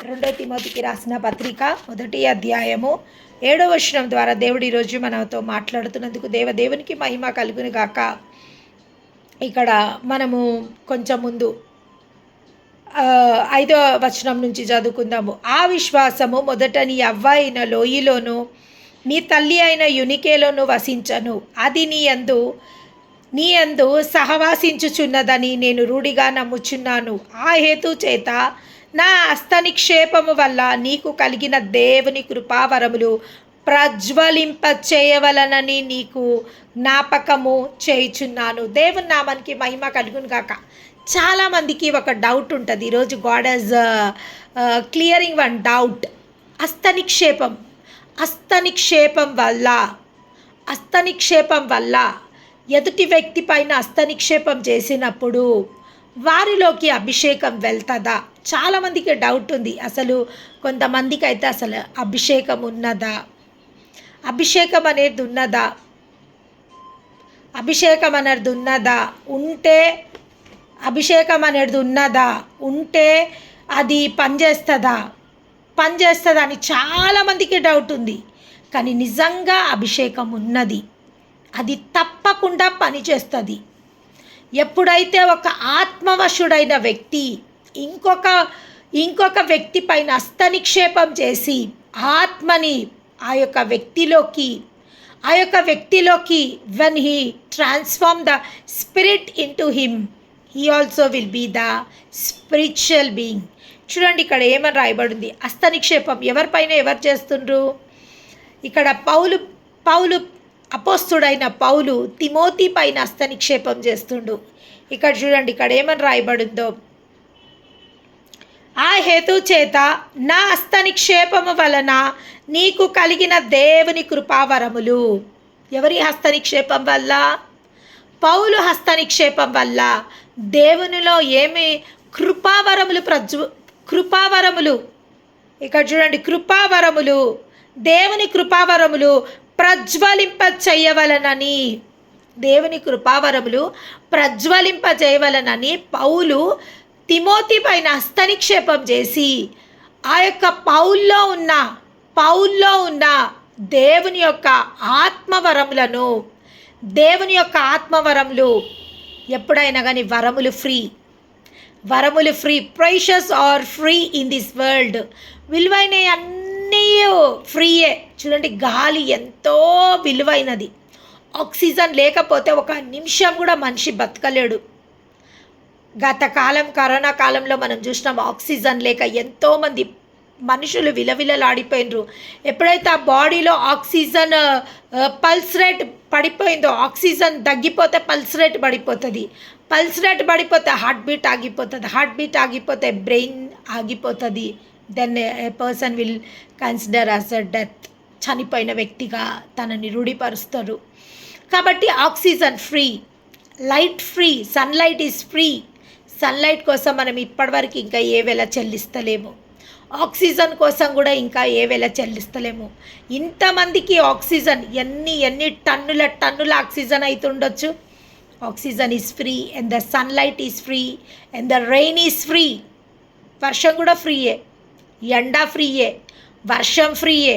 రెండో తిమోతికి రాసిన పత్రిక 1వ అధ్యాయము 7వ వచనం ద్వారా దేవుడు ఈరోజు మనతో మాట్లాడుతున్నందుకు దేవునికి మహిమ కలుగును గాక. ఇక్కడ మనము కొంచెం ముందు 5వ వచనం నుంచి చదువుకుందాము. ఆ విశ్వాసము మొదట నీ అవ్వ అయిన లోయలోను నీ తల్లి అయిన యునికేలోను వసించను. అది నీ యందు సహవాసించుచున్నదని నేను రూఢిగా నమ్ముచున్నాను. ఆ హేతు చేత నా హస్తనిక్షేపము వల్ల నీకు కలిగిన దేవుని కృపావరములు ప్రజ్వలింప చేయవలనని నీకు జ్ఞాపకము చేయుచున్నాను. దేవుని నామానికి మహిమ కలుగును గాక. చాలామందికి ఒక డౌట్ ఉంటుంది. ఈరోజు గాడ్ హజ్ క్లియరింగ్ వన్ డౌట్. హస్తనిక్షేపం వల్ల ఎదుటి వ్యక్తి పైన హస్తనిక్షేపం చేసినప్పుడు వారిలోకి అభిషేకం వెళ్తుందా? చాలామందికి డౌట్ ఉంది. అసలు కొంతమందికి అయితే అసలు అభిషేకం ఉన్నదా? అభిషేకం అనేది ఉన్నదా? ఉంటే అది పనిచేస్తుందా అని చాలామందికి డౌట్ ఉంది. కానీ నిజంగా అభిషేకం ఉన్నది. అది తప్పకుండా పనిచేస్తుంది. ఎప్పుడైతే ఒక ఆత్మవశుడైన వ్యక్తి ఇంకొక వ్యక్తి పైన హస్తనిక్షేపం చేసి ఆత్మని ఆ యొక్క వ్యక్తిలోకి when he transform the spirit into him, he also will be the spiritual being. చూడండి, ఇక్కడ ఏమని రాయబడింది? హస్తనిక్షేపం ఎవరిపైన ఎవరు చేస్తుండ్రు? ఇక్కడ పౌలు అపోస్తుడైన పౌలు తిమోతి పైన హస్తనిక్షేపం చేస్తుండు. ఇక్కడ చూడండి, ఇక్కడ ఏమని రాయబడిందో, ఆ హేతు చేత నా హస్తనిక్షేపము వలన నీకు కలిగిన దేవుని కృపావరములు. ఎవరి హస్తనిక్షేపం వల్ల? పౌలు హస్తనిక్షేపం వల్ల దేవునిలో ఏమి కృపావరములు ఇక్కడ చూడండి, దేవుని కృపావరములు ప్రజ్వలింప చేయవలనని, పౌలు తిమోతి పైన హస్తనిక్షేపం చేసి ఆ యొక్క పౌల్లో ఉన్న దేవుని యొక్క ఆత్మవరములు ఎప్పుడైనా కానీ వరములు free, precious are free in this world. విలువైన అన్నీ ఫ్రీయే. చూడండి, గాలి ఎంతో విలువైనది. ఆక్సిజన్ లేకపోతే ఒక నిమిషం కూడా మనిషి బతకలేడు. కరోనా కాలంలో మనం చూసినాం, ఆక్సిజన్ లేక ఎంతోమంది మనుషులు విలవిలలాడిపోయినరు. ఎప్పుడైతే ఆ బాడీలో ఆక్సిజన్ పల్స్ రేట్ పడిపోయిందో, ఆక్సిజన్ తగ్గిపోతే పల్స్ రేట్ పడిపోతుంది. పల్స్ రేట్ పడిపోతే హార్ట్ బీట్ ఆగిపోతే బ్రెయిన్ ఆగిపోతుంది. Then a person will consider as a death. చనిపోయిన వ్యక్తిగా తనని రూఢిపరుస్తారు. కాబట్టి oxygen free, light free, sunlight is free. Sunlight కోసం మనం ఇప్పటివరకు ఇంకా ఏ వేళ చెల్లిస్తలేము. ఆక్సిజన్ కోసం కూడా ఇంకా ఏ వేళ చెల్లిస్తలేము. ఇంతమందికి ఆక్సిజన్ ఎన్ని టన్నుల ఆక్సిజన్ అవుతుండొచ్చు. Oxygen is free and the sunlight is free and the rain is free. వర్షం కూడా ఫ్రీయే, ఎండ ఫ్రీయే, వర్షం ఫ్రీయే,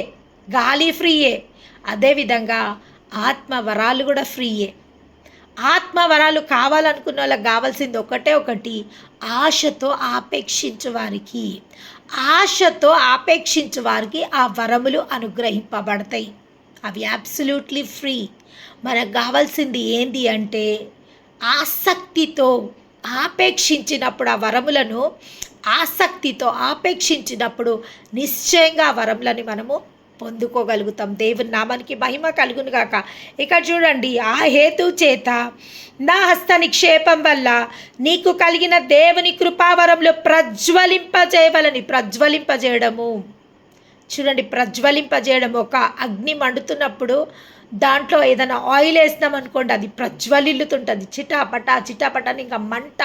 గాలి ఫ్రీయే. అదేవిధంగా ఆత్మవరాలు కూడా ఫ్రీయే. ఆత్మవరాలు కావాలనుకున్న వాళ్ళకి కావాల్సింది ఒకటి, ఆశతో ఆపేక్షించు వారికి ఆ వరములు అనుగ్రహింపబడతాయి. అవి అబ్సల్యూట్లీ ఫ్రీ. మనకు కావాల్సింది ఏంటి అంటే ఆసక్తితో ఆపేక్షించినప్పుడు, ఆ వరములను ఆసక్తితో ఆపేక్షించినప్పుడు నిశ్చయంగా ఆ వరములని మనము పొందుకోగలుగుతాం. దేవుని నామానికి మహిమ కలుగును గాక. ఇక్కడ చూడండి, ఆ హేతు చేత నా హస్తనిక్షేపం వల్ల నీకు కలిగిన దేవుని కృపావరములు ప్రజ్వలింపజేయడము. చూడండి, ప్రజ్వలింపజేయడం. ఒక అగ్ని మండుతున్నప్పుడు దాంట్లో ఏదైనా ఆయిల్ వేసినాం అనుకోండి, అది ప్రజ్వలిల్లుతుంటుంది. చిటాపట అని ఇంకా మంట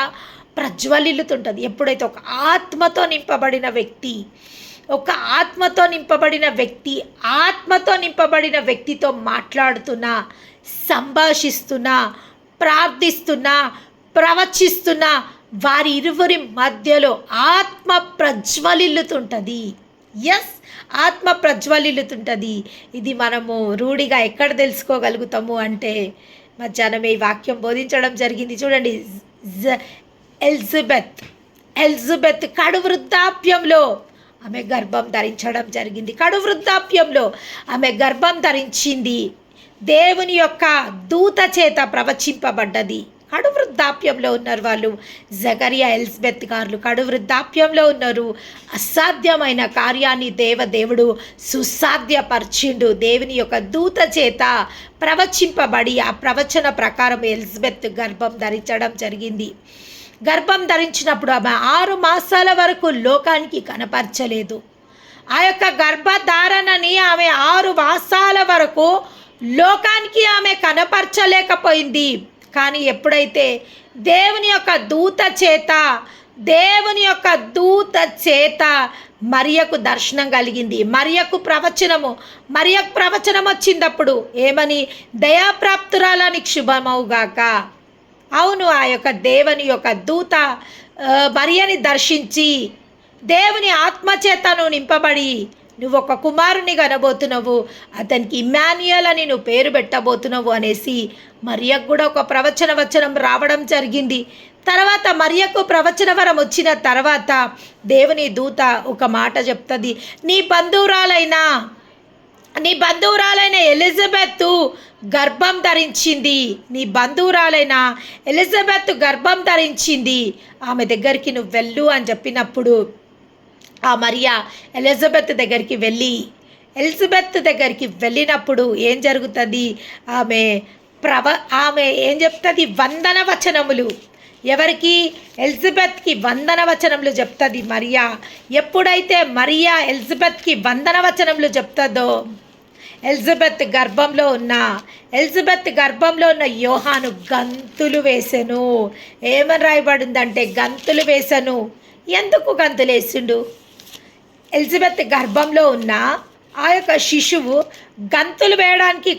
ప్రజ్వలిల్లుతుంటుంది. ఎప్పుడైతే ఒక ఆత్మతో నింపబడిన వ్యక్తితో మాట్లాడుతున్నా, సంభాషిస్తున్నా, ప్రార్థిస్తున్నా, ప్రవచిస్తున్నా, వారి ఇరువురి మధ్యలో ఆత్మ ప్రజ్వలిల్లుతుంటుంది. ఎస్, ఆత్మ ప్రజ్వలిల్లుతుంటుంది. ఇది మనము రూఢిగా ఎక్కడ తెలుసుకోగలుగుతాము అంటే, మధ్యాహ్నం ఈ వాక్యం బోధించడం జరిగింది. చూడండి, ఎలిజబెత్ కడు వృద్ధాప్యంలో ఆమె గర్భం ధరించడం జరిగింది. కడు వృద్ధాప్యంలో ఆమె గర్భం ధరించింది. దేవుని యొక్క దూత చేత ప్రవచింపబడ్డది. కడు వృద్ధాప్యంలో ఉన్నారు వాళ్ళు. జకరియా, ఎలిజబెత్ గారు కడు వృద్ధాప్యంలో ఉన్నారు. అసాధ్యమైన కార్యాన్ని దేవుడు సుసాధ్యపరిచిండు. దేవుని యొక్క దూత చేత ప్రవచింపబడి ఆ ప్రవచన ప్రకారం ఎలిజబెత్ గర్భం ధరించడం జరిగింది. గర్భం ధరించినప్పుడు ఆమె 6 మాసాల వరకు లోకానికి కనపరచలేదు. ఆ యొక్క గర్భధారణని ఆమె 6 మాసాల వరకు లోకానికి ఆమె కనపరచలేకపోయింది. కానీ ఎప్పుడైతే దేవుని యొక్క దూత చేత మరియకు దర్శనం కలిగింది, మరియకు ప్రవచనం వచ్చినప్పుడు ఏమని, దయాప్రాప్తురాలానికి శుభమవుగాక. అవును, ఆ యొక్క దేవుని యొక్క దూత మరియని దర్శించి, దేవుని ఆత్మచేత నువ్వు నింపబడి నువ్వు ఒక కుమారుని కనబోతున్నావు, అతనికి ఇమ్మాన్యుయల్ అని నువ్వు పేరు పెట్టబోతున్నావు అనేసి మరియకు కూడా ఒక వచనం రావడం జరిగింది. తర్వాత మరియకు ప్రవచన వరం వచ్చిన తర్వాత దేవుని దూత ఒక మాట చెప్తుంది, నీ బంధువురాలైన ఎలిజబెత్ గర్భం ధరించింది, ఆమె దగ్గరికి నువ్వు వెళ్ళు అని చెప్పినప్పుడు ఆ మరియా ఎలిజబెత్ దగ్గరికి వెళ్ళినప్పుడు ఏం జరుగుతుంది, ఆమె ఏం చెప్తుంది, వందన వచనములు. ఎవరికి? ఎలిజబెత్కి వందన వచనములు చెప్తుంది మరియా. ఎప్పుడైతే మరియా ఎలిజబెత్కి వందన వచనములు చెప్తుందో, ఎలిజబెత్ గర్భంలో ఉన్న యోహాను గంతులు వేసెను. ఏమని రాయబడిందంటే గంతులు వేసెను. ఎందుకు గంతులు వేసిండు? ఎలిజబెత్ గర్భంలో ఉన్న ఆ యొక్క శిశువు గంతులు వేయడానికి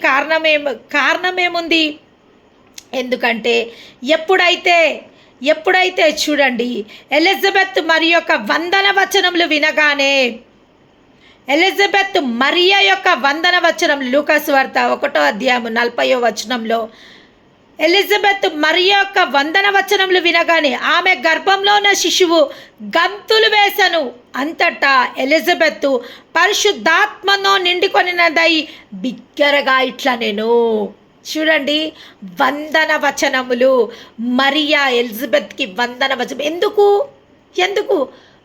కారణమేముంది? ఎందుకంటే ఎప్పుడైతే చూడండి, ఎలిజబెత్ మరి యొక్క వందన వచనములు వినగానే, ఎలిజబెత్ మరియ యొక్క వందన వచనం లూకాసు వార్త 1:40 ఎలిజబెత్ మరియ యొక్క వందన వచనములు వినగానే ఆమె గర్భంలో ఉన్న శిశువు గంతులు వేసెను. అంతటా ఎలిజబెత్ పరిశుద్ధాత్మతో నిండుకొనినదై బిగ్గరగా ఇట్లా నేను. చూడండి, వందన వచనములు. మరియా ఎలిజబెత్కి వందన వచనం ఎందుకు?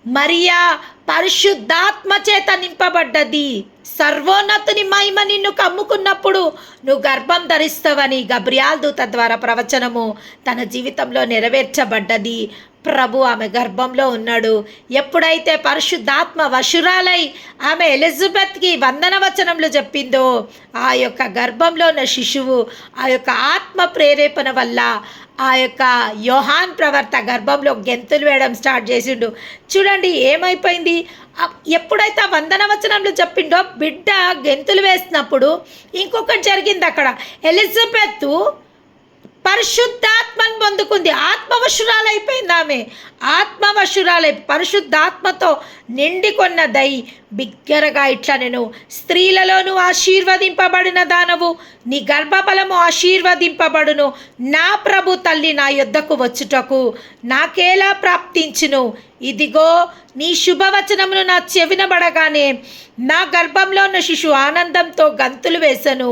మరియా పరిశుద్ధాత్మ చేత నింపబడ్డది. సర్వోన్నతుని మహిమ నిన్ను కమ్ముకున్నప్పుడు నువ్వు గర్భం ధరిస్తావని గబ్రియాల్ దూత ద్వారా ప్రవచనము తన జీవితంలో నెరవేర్చబడ్డది. ప్రభు ఆమె గర్భంలో ఉన్నాడు. ఎప్పుడైతే పరిశుద్ధాత్మ వశురాలై ఆమె ఎలిజబెత్కి వందన వచనములు చెప్పిందో, ఆ యొక్క గర్భంలో ఉన్న శిశువు ఆ యొక్క ఆత్మ ప్రేరేపణ వల్ల ఆ యొక్క యోహాన్ ప్రవర్త గర్భంలో గెంతులు వేయడం స్టార్ట్ చేసిండు. చూడండి ఏమైపోయింది. ఎప్పుడైతే ఆ వందన వచనంలో చెప్పిండో బిడ్డ గెంతులు వేసినప్పుడు ఇంకొకటి జరిగింది. అక్కడ ఎలిజబెత్ పరిశుద్ధాత్మను పొందుకుంది. ఆత్మవశురాలైపోయింది. ఆమె పరిశుద్ధాత్మతో నిండికొన్నదై బిగ్గరగా ఇట్లా నేను, స్త్రీలలో ఆశీర్వదింపబడిన దానవు, నీ గర్భఫలము ఆశీర్వదింపబడును. నా ప్రభు తల్లి నా యొద్దకు వచ్చుటకు నాకేలా ప్రాప్తించును. ఇదిగో నీ శుభవచనమును నా చెవినబడగానే నా గర్భంలో ఉన్న శిశువు ఆనందంతో గంతులు వేసెను.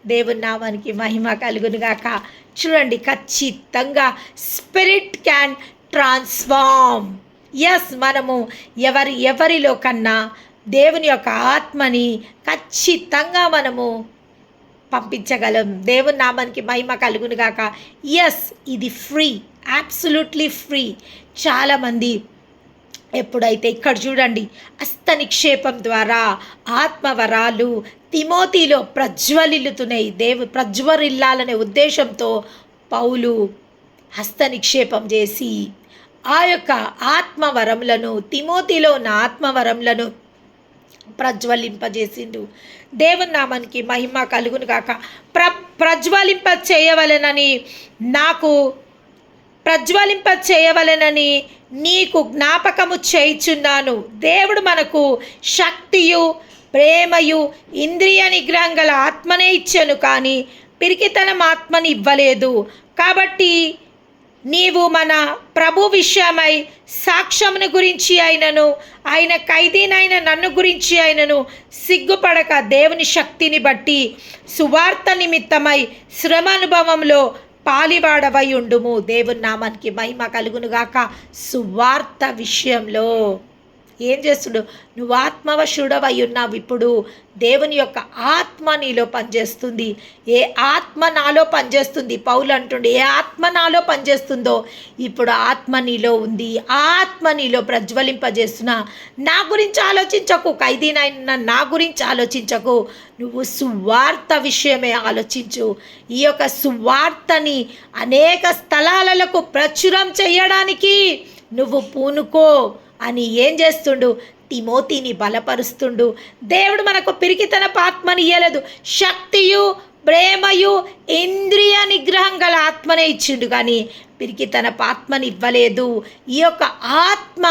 దేవుని నామానికి మహిమ కలుగునుగాక. చూడండి, ఖచ్చితంగా స్పిరిట్ క్యాన్ ట్రాన్స్ఫార్మ్. ఎస్, మనము ఎవరిలో కన్నా దేవుని యొక్క ఆత్మని ఖచ్చితంగా మనము పంపించగలం. దేవుని నామానికి మహిమ కలుగునుగాక. ఎస్, ఇది ఫ్రీ, అబ్సల్యూట్లీ ఫ్రీ. చాలామంది ఎప్పుడైతే ఇక్కడ చూడండి, హస్త నిక్షేపం ద్వారా ఆత్మవరాలు తిమోతిలో ప్రజ్వలిల్లుతున్నాయి. ప్రజ్వరిల్లాలనే ఉద్దేశంతో పౌలు హస్త నిక్షేపం చేసి ఆ యొక్క ఆత్మవరములను, తిమోతిలో ఉన్న ఆత్మవరములను ప్రజ్వలింపజేసిండు. దేవుని నామానికి మహిమ కలుగును గాక. ప్రజ్వలింప చేయవలెనని నాకు ప్రజ్వలింప చేయవలెనని నీకు జ్ఞాపకము చేయుచున్నాను. దేవుడు మనకు శక్తియు ప్రేమయు ఇంద్రియ నిగ్రహం గల ఆత్మనే ఇచ్చాను, కానీ పిరికితనం ఆత్మని ఇవ్వలేదు. కాబట్టి నీవు మన ప్రభు విషయమై సాక్ష్యమును గురించి అయినను ఆయన ఖైదీనైన నన్ను గురించి అయినను సిగ్గుపడక దేవుని శక్తిని బట్టి సువార్త నిమిత్తమై శ్రమ అనుభవంలో పాలివాడవై ఉండుము. దేవుని నామానికి మహిమ కలుగునుగాక. సువార్త విషయంలో ఏం చేస్తుడు? నువ్వు ఆత్మవశుడవై ఉన్నావు. ఇప్పుడు దేవుని యొక్క ఆత్మ నీలో పనిచేస్తుంది. ఏ ఆత్మ నాలో పనిచేస్తుంది? పౌలు అంటుండే, ఏ ఆత్మ నాలో పనిచేస్తుందో ఇప్పుడు ఆత్మ నీలో ఉంది. ఆత్మ నీలో ప్రజ్వలింపజేస్తున్నా. నా గురించి ఆలోచించకు, ఖైదీనైనా నా గురించి ఆలోచించకు, నువ్వు సువార్త విషయమే ఆలోచించు. ఈ యొక్క సువార్తని అనేక స్థలాలకు ప్రచురం చేయడానికి నువ్వు పూనుకో అని ఏం చేస్తుండు? తిమోతిని బలపరుస్తుండు. దేవుడు మనకు పిరికితన ఆత్మని ఇయ్యలేదు, శక్తియు ప్రేమయు ఇంద్రియ నిగ్రహం గల ఆత్మనే ఇచ్చిండు, కానీ పిరికితన ఆత్మని ఇవ్వలేదు. ఈ యొక్క ఆత్మ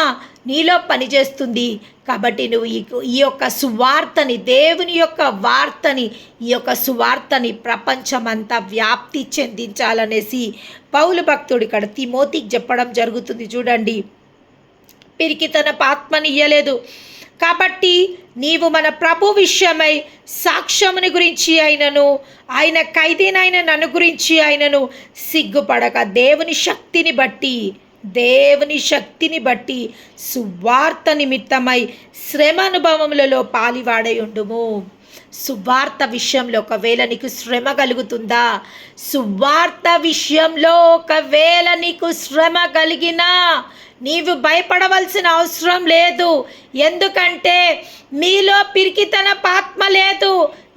నీలో పనిచేస్తుంది. కాబట్టి నువ్వు ఈ యొక్క సువార్తని, దేవుని యొక్క వార్తని, ఈ యొక్క సువార్తని ప్రపంచమంతా వ్యాప్తి చెందించాలనేసి పౌలు భక్తుడు ఇక్కడ తిమోతికి చెప్పడం జరుగుతుంది. చూడండి, పిరికితన ఆత్మని ఇయ్యలేదు. కాబట్టి నీవు మన ప్రభు విషయమై సాక్ష్యముని గురించి అయినను ఆయన ఖైదీనైన నన్ను గురించి అయినను సిగ్గుపడక దేవుని శక్తిని బట్టి సువార్త నిమిత్తమై శ్రమ అనుభవములలో పాలివాడై ఉండుము. సువార్త విషయంలో ఒకవేళ నీకు శ్రమ కలుగుతుందా? సువార్త విషయంలో ఒకవేళ నీకు శ్రమ కలిగినా నీవు భయపడవలసిన అవసరం లేదు. ఎందుకంటే మీలో పిరికితన ఆత్మ లేదు.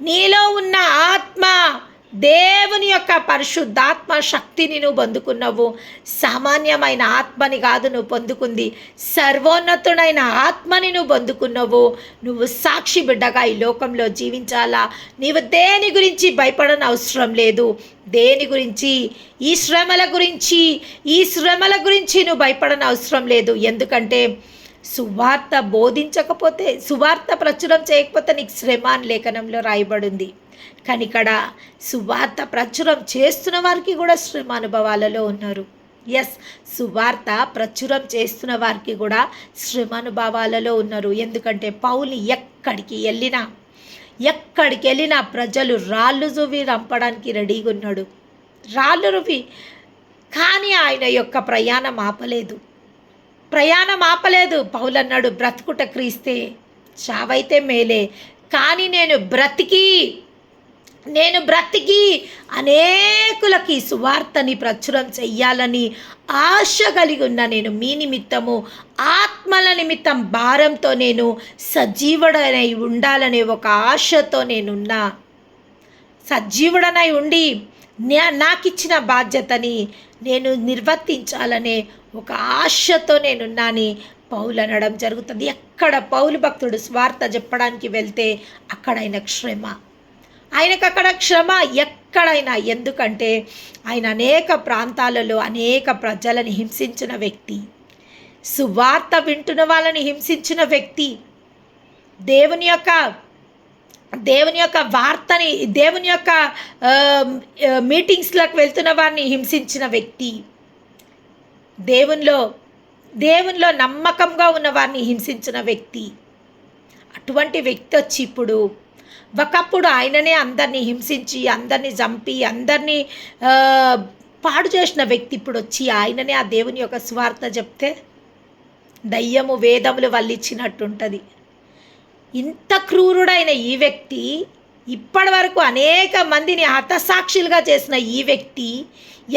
నీలో ఉన్న ఆత్మ దేవుని యొక్క పరిశుద్ధాత్మ శక్తిని నువ్వు పొందుకున్నావు. సామాన్యమైన ఆత్మని కాదు నువ్వు పొందుకుంది, సర్వోన్నతుడైన ఆత్మని నువ్వు పొందుకున్నావు. నువ్వు సాక్షి బిడ్డగా ఈ లోకంలో జీవించాలా. నీవు దేని గురించి భయపడని అవసరం లేదు. దేని గురించి? ఈ శ్రమల గురించి నువ్వు భయపడని అవసరం లేదు. ఎందుకంటే సువార్త బోధించకపోతే, సువార్త ప్రచురం చేయకపోతే నీకు శ్రమ అని లేఖనంలో రాయబడింది. కానీ ఇక్కడ సువార్త ప్రచురం చేస్తున్న వారికి కూడా శ్రమ అనుభవాలలో ఉన్నారు. ఎస్, సువార్త ప్రచురం చేస్తున్న వారికి కూడా శ్రమ అనుభవాలలో ఉన్నారు. ఎందుకంటే పౌలు ఎక్కడికి వెళ్ళినా ప్రజలు రాళ్ళు రువి రంపడానికి రెడీగా ఉన్నాడు. రాళ్ళు రువి, కానీ ఆయన యొక్క ప్రయాణం పౌలు అన్నాడు, బ్రతుకుట క్రీస్తే, చావైతే మేలే, కానీ నేను బ్రతికి అనేకులకి సువార్తని ప్రచురం చెయ్యాలని ఆశ కలిగి ఉన్న నేను మీ నిమిత్తము ఆత్మల నిమిత్తం భారంతో నేను సజీవుడనై ఉండాలనే ఒక ఆశతో నేనున్నా. సజీవుడనై ఉండి నాకిచ్చిన బాధ్యతని నేను నిర్వర్తించాలనే ఒక ఆశతో నేనున్నాని పౌలు అనడం జరుగుతుంది. ఎక్కడ పౌలు భక్తుడు స్వార్థ చెప్పడానికి వెళ్తే అక్కడ ఆయనకు అక్కడ శ్రమ ఎక్కడైనా. ఎందుకంటే ఆయన అనేక ప్రాంతాలలో అనేక ప్రజలను హింసించిన వ్యక్తి, సువార్త వింటున్న వాళ్ళని హింసించిన వ్యక్తి, దేవుని యొక్క వార్తని, దేవుని యొక్క మీటింగ్స్లకు వెళ్తున్న వారిని హింసించిన వ్యక్తి, దేవునిలో నమ్మకంగా ఉన్న వారిని హింసించిన వ్యక్తి. అటువంటి వ్యక్తి వచ్చి ఇప్పుడు ఒకప్పుడు ఆయననే అందరినీ హింసించి, అందరినీ చంపి, అందరినీ పాడు చేసిన వ్యక్తి ఇప్పుడు వచ్చి ఆయననే ఆ దేవుని యొక్క స్వార్థ చెప్తే దయ్యము వేదములు వల్లిచ్చినట్టుంటుంది. ఇంత క్రూరుడైన ఈ వ్యక్తి, ఇప్పటి వరకు అనేక మందిని హతసాక్షులుగా చేసిన ఈ వ్యక్తి,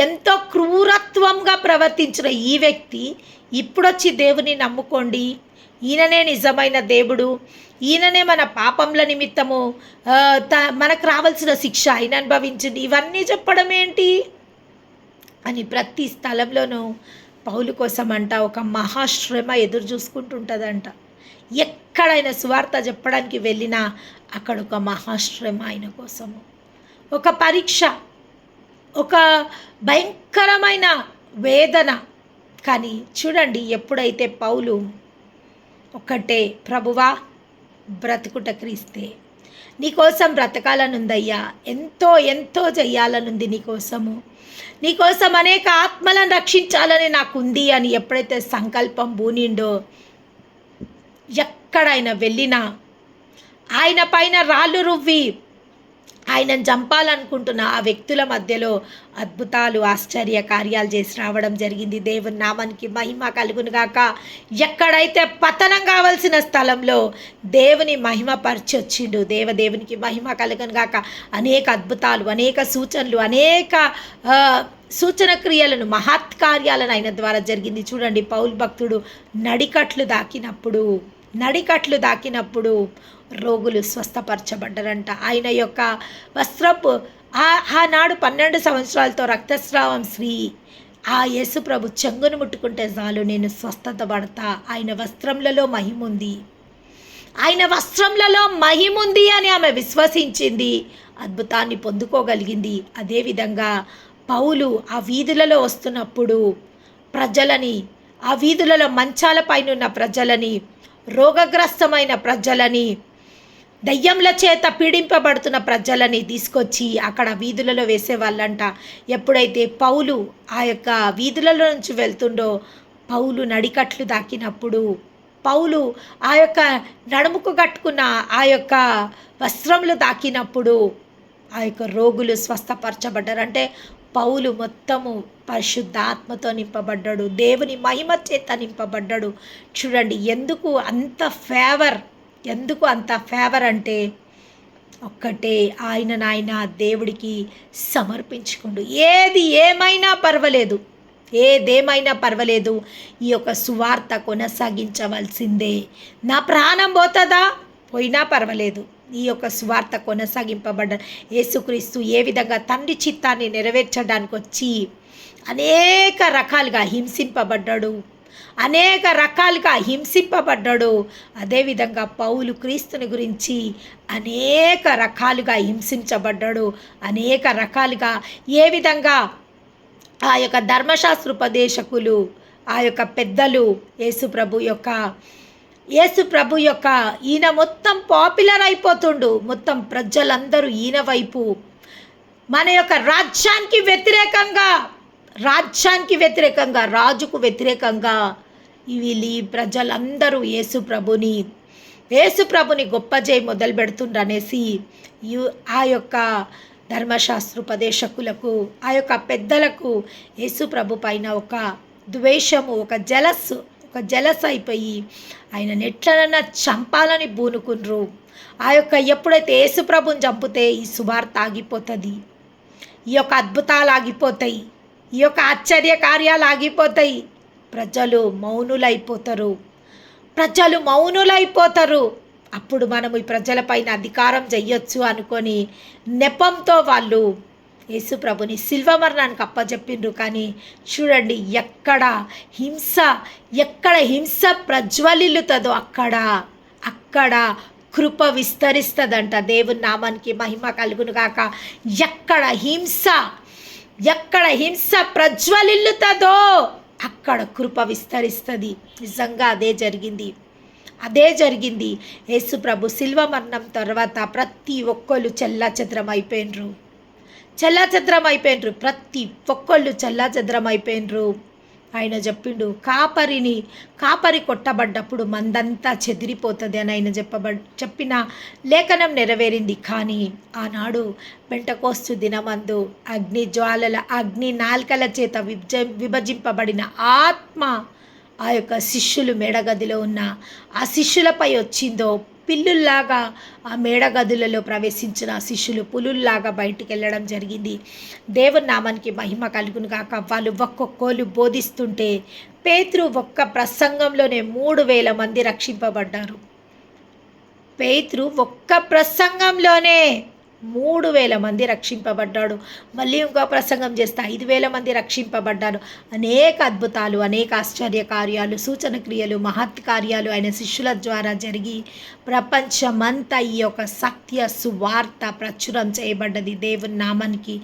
ఎంతో క్రూరత్వంగా ప్రవర్తించిన ఈ వ్యక్తి ఇప్పుడొచ్చి దేవుని నమ్ముకోండి, ఈయననే నిజమైన దేవుడు, ఈయననే మన పాపంల నిమిత్తము మనకు రావాల్సిన శిక్ష ఆయన అనుభవించింది, ఇవన్నీ చెప్పడం ఏంటి అని ప్రతి స్థలంలోనూ పౌలు కోసం ఒక మహాశ్రమ ఎదురు చూసుకుంటుంటుందంట. ఎక్కడైనా సువార్త చెప్పడానికి వెళ్ళినా అక్కడ ఒక మహాశ్రమ ఆయన కోసము, ఒక పరీక్ష, ఒక భయంకరమైన వేదన. కానీ చూడండి, ఎప్పుడైతే పౌలు ఒక్కటే, ప్రభువా బ్రతుకుట క్రీస్తే, నీకోసం బ్రతకాలనుందయ్యా, ఎంతో ఎంతో చెయ్యాలనుంది నీకోసం అనేక ఆత్మలను రక్షించాలని నాకుంది అని ఎప్పుడైతే సంకల్పం బూనిండో, ఎక్కడైనా వెళ్ళినా ఆయన పైన రాళ్ళు రువ్వి ఆయనను చంపాలనుకుంటున్న ఆ వ్యక్తుల మధ్యలో అద్భుతాలు, ఆశ్చర్య కార్యాలు చేసి రావడం జరిగింది. దేవుని నామానికి మహిమ కలుగును గాక. ఎక్కడైతే పతనం కావాల్సిన స్థలంలో దేవుని మహిమ పరిచొచ్చిండు. దేవునికి మహిమ కలుగును గాక. అనేక అద్భుతాలు, అనేక సూచనలు, అనేక సూచన క్రియలను, మహత్కార్యాలను ఆయన ద్వారా జరిగింది. చూడండి, పౌలు భక్తుడు నడికట్లు దాకినప్పుడు రోగులు స్వస్థపరచబడ్డారంట. ఆయన యొక్క వస్త్రపు ఆనాడు 12 సంవత్సరాలతో రక్తస్రావం స్త్రీ ఆ యేసు ప్రభు చెంగును ముట్టుకుంటే చాలు, నేను స్వస్థత పడతా, ఆయన వస్త్రములలో మహిముంది అని ఆమె విశ్వసించింది, అద్భుతాన్ని పొందుకోగలిగింది. అదేవిధంగా పౌలు ఆ వీధులలో వస్తున్నప్పుడు ఆ వీధులలో మంచాల పైన ఉన్న ప్రజలని, రోగగ్రస్తమైన ప్రజలని, దయ్యంల చేత పీడింపబడుతున్న ప్రజలని తీసుకొచ్చి అక్కడ వీధులలో వేసేవాళ్ళంట. ఎప్పుడైతే పౌలు ఆ యొక్క వీధులలో నుంచి వెళ్తుండో, పౌలు నడికట్లు దాకినప్పుడు, పౌలు ఆ యొక్క నడుముకు కట్టుకున్న ఆ యొక్క వస్త్రములు దాకినప్పుడు ఆ యొక్క రోగులు స్వస్థపరచబడ్డారు. అంటే పౌలు మొత్తము పరిశుద్ధాత్మతో నింపబడ్డాడు, దేవుని మహిమ చేత నింపబడ్డాడు. చూడండి, ఎందుకు అంత ఫేవర్ అంటే ఒక్కటే, ఆయన దేవుడికి సమర్పించుకోండు. ఏదేమైనా పర్వాలేదు, ఈ యొక్క సువార్త కొనసాగించవలసిందే. నా ప్రాణం పోతుందా, పోయినా పర్వాలేదు, ఈ యొక్క సువార్త కొనసాగింపబడ్డ యేసుక్రీస్తు ఏ విధంగా తండ్రి చిత్తాన్ని నెరవేర్చడానికి వచ్చి అనేక రకాలుగా హింసింపబడ్డాడు. అదేవిధంగా పౌలు క్రీస్తుని గురించి అనేక రకాలుగా హింసించబడ్డాడు. అనేక రకాలుగా ఏ విధంగా ఆ యొక్క ధర్మశాస్త్రోపదేశకులు, ఆ యొక్క పెద్దలు యేసు ప్రభు యొక్క ఈయన మొత్తం పాపులర్ అయిపోతుండు, మొత్తం ప్రజలందరూ ఈయన వైపు, మన యొక్క రాజ్యానికి వ్యతిరేకంగా రాజుకు వ్యతిరేకంగా వీళ్ళు ప్రజలందరూ యేసు ప్రభుని గొప్ప చేయి మొదలు పెడుతుండ్రు అనేసి ఆ యొక్క ధర్మశాస్త్రోపదేశకులకు, ఆ యొక్క పెద్దలకు యేసు ప్రభు పైన ఒక ద్వేషము, ఒక జలస్ అయిపోయి ఆయన ఎట్లనన్నా చంపాలని పూనుకుండ్రు. ఆ యొక్క ఎప్పుడైతే యేసు ప్రభుని చంపితే ఈ సువార్త ఆగిపోతుంది, ఈ యొక్క అద్భుతాలు ఆగిపోతాయి, ఈ యొక్క ఆశ్చర్య కార్యాలు ఆగిపోతాయి, ప్రజలు మౌనులైపోతారు. అప్పుడు మనము ఈ ప్రజలపైన అధికారం చెయ్యొచ్చు అనుకొని నెపంతో వాళ్ళు యేసు ప్రభుని శిల్వ మరణానికి అప్పచెప్పిండ్రు. కానీ చూడండి, ఎక్కడ హింస ప్రజ్వలిల్లుతుందో అక్కడ కృప విస్తరిస్తుందంట. దేవుని నామానికి మహిమ కలుగును గాక. ఎక్కడ హింస ప్రజ్వలిల్లుతుందో అక్కడ కృప విస్తరిస్తుంది. నిజంగా అదే జరిగింది. యేసు ప్రభు శిల్వ మరణం తర్వాత ప్రతి ఒక్కళ్ళు చెల్లాచెదరం అయిపోయినరు. ఆయన చెప్పిండు, కాపరి కొట్టబడ్డప్పుడు మందంతా చెదిరిపోతుంది అని ఆయన చెప్పిన లేఖనం నెరవేరింది. కానీ ఆనాడు పెంటకోస్తు దినమందు అగ్ని నాల్కల చేత విభజింపబడిన ఆత్మ ఆ యొక్క శిష్యులు మేడగదిలో ఉన్న ఆ శిష్యులపై వచ్చిందో, పిల్లుల్లాగా ఆ మేడగదులలో ప్రవేశించిన శిష్యులు పులుల్లాగా బయటికి వెళ్ళడం జరిగింది. దేవుని నామానికి మహిమ కలుగును గాక. వాళ్ళు ఒక్కొక్కరు బోధిస్తుంటే పేతురు ఒక్క ప్రసంగంలోనే 3000 మంది రక్షింపబడ్డారు. పేతురు ఒక్క ప్రసంగంలోనే 3000 మంది రక్షింపబడ్డాడు. మళ్ళీ ఇంకో ప్రసంగం చేస్తే 5000 మంది రక్షింపబడ్డారు. అనేక అద్భుతాలు, అనేక ఆశ్చర్య కార్యాలు, సూచన క్రియలు, మహత్ కార్యాలు ఆయన శిష్యుల ద్వారా జరిగి ప్రపంచమంతా ఈ యొక్క సత్య సువార్త ప్రచురం చేయబడ్డది. దేవుని నామానికి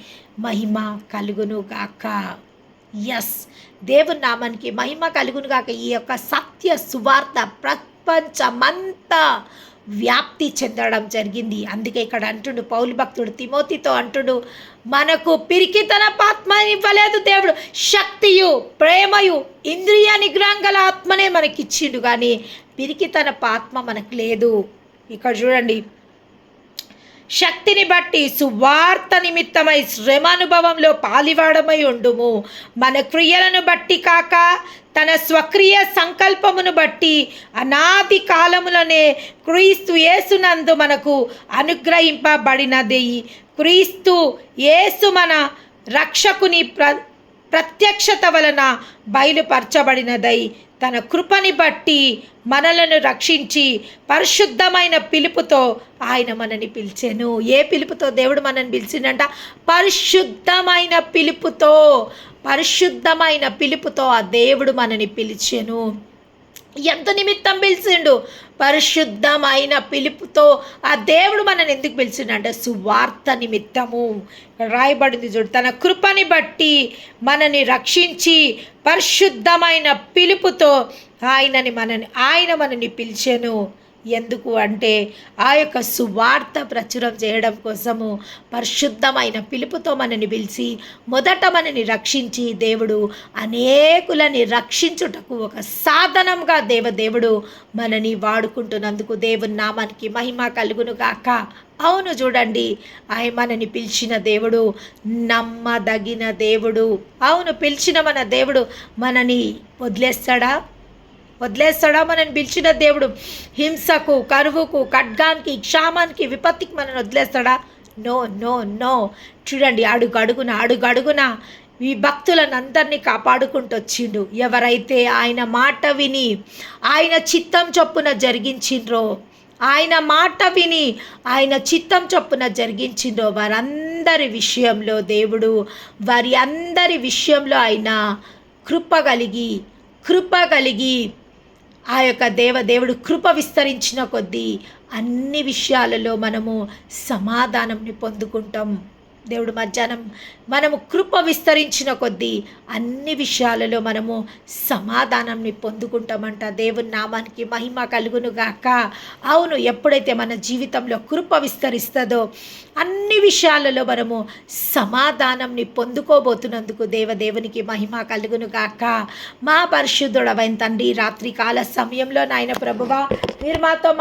మహిమ కలుగును గాక. ఎస్, దేవుని నామానికి మహిమ కలుగును గాక. ఈ యొక్క సత్య సువార్త ప్రపంచమంతా వ్యాప్తి చెందడం జరిగింది. అందుకే ఇక్కడ అంటుండు పౌలు భక్తుడు తిమోతితో అంటుడు, మనకు పిరికితన ఆత్మ ఇవ్వలేదు దేవుడు, శక్తియు ప్రేమయు ఇంద్రియ నిగ్రహం గల ఆత్మనే మనకిచ్చిండు, కానీ పిరికితన ఆత్మ మనకు లేదు. ఇక్కడ చూడండి, శక్తిని బట్టి సువార్త నిమిత్తమై శ్రమానుభవంలో పాలివాడమై ఉండుము. మన క్రియలను బట్టి కాక తన స్వక్రియ సంకల్పమును బట్టి అనాది కాలములనే క్రీస్తు యేసునందు మనకు అనుగ్రహింపబడినది. క్రీస్తు యేసు మన రక్షకుని ప్రత్యక్షత వలన బయలుపరచబడినదై తన కృపని బట్టి మనలను రక్షించి పరిశుద్ధమైన పిలుపుతో ఆయన మనని పిలిచెను. ఏ పిలుపుతో దేవుడు మనని పిలిచిండంట? పరిశుద్ధమైన పిలుపుతో. పరిశుద్ధమైన పిలుపుతో ఆ దేవుడు మనని పిలిచెను. ఎంత నిమిత్తం పిలిచిండు? పరిశుద్ధమైన పిలుపుతో ఆ దేవుడు మనని ఎందుకు పిలిచిండంటే సువార్త నిమిత్తము. రాయబడింది చూడు, తన కృపని బట్టి మనని రక్షించి పరిశుద్ధమైన పిలుపుతో ఆయన మనని పిలిచెను. ఎందుకు అంటే ఆ యొక్క సువార్త ప్రచురం చేయడం కోసము పరిశుద్ధమైన పిలుపుతో మనని పిలిచి మొదట మనని రక్షించి దేవుడు అనేకులని రక్షించుటకు ఒక సాధనంగా దేవుడు మనని వాడుకుంటున్నందుకు దేవుని నామానికి మహిమ కలుగును గాక. అవును, చూడండి, ఆయన మనని పిలిచిన దేవుడు నమ్మదగిన దేవుడు. అవును, పిలిచిన మన దేవుడు మనని వదిలేస్తాడా? మనని పిలిచిన దేవుడు హింసకు, కరువుకు, ఖడ్గానికి, క్షామానికి, విపత్తికి మనని వదిలేస్తాడా? No no no. చూడండి, అడుగడుగున ఈ భక్తులను అందరినీ కాపాడుకుంటూ వచ్చిండు. ఎవరైతే ఆయన మాట విని ఆయన చిత్తం చొప్పున జరిగించిండ్రో, ఆయన మాట విని ఆయన చిత్తం చొప్పున జరిగించిండ్రో వారి అందరి విషయంలో ఆయన కృప కలిగి ఆ యొక్క దేవుడు కృప విస్తరించిన కొద్దీ అన్ని విషయాలలో మనము సమాధానంని పొందుకుంటాం. దేవుడు మధ్యాహ్నం మనము కృప విస్తరించిన కొద్దీ అన్ని విషయాలలో మనము సమాధానాన్ని పొందుకుంటామంట. దేవుని నామానికి మహిమ కలుగును గాక. అవును, ఎప్పుడైతే మన జీవితంలో కృప విస్తరిస్తుందో అన్ని విషయాలలో మనము సమాధానంని పొందుకోబోతున్నందుకు దేవునికి మహిమ కలుగును గాక. మా పరిశుద్ధుడవైన తండ్రి, రాత్రికాల సమయంలో నాయన ప్రభువా, మీరు మాతో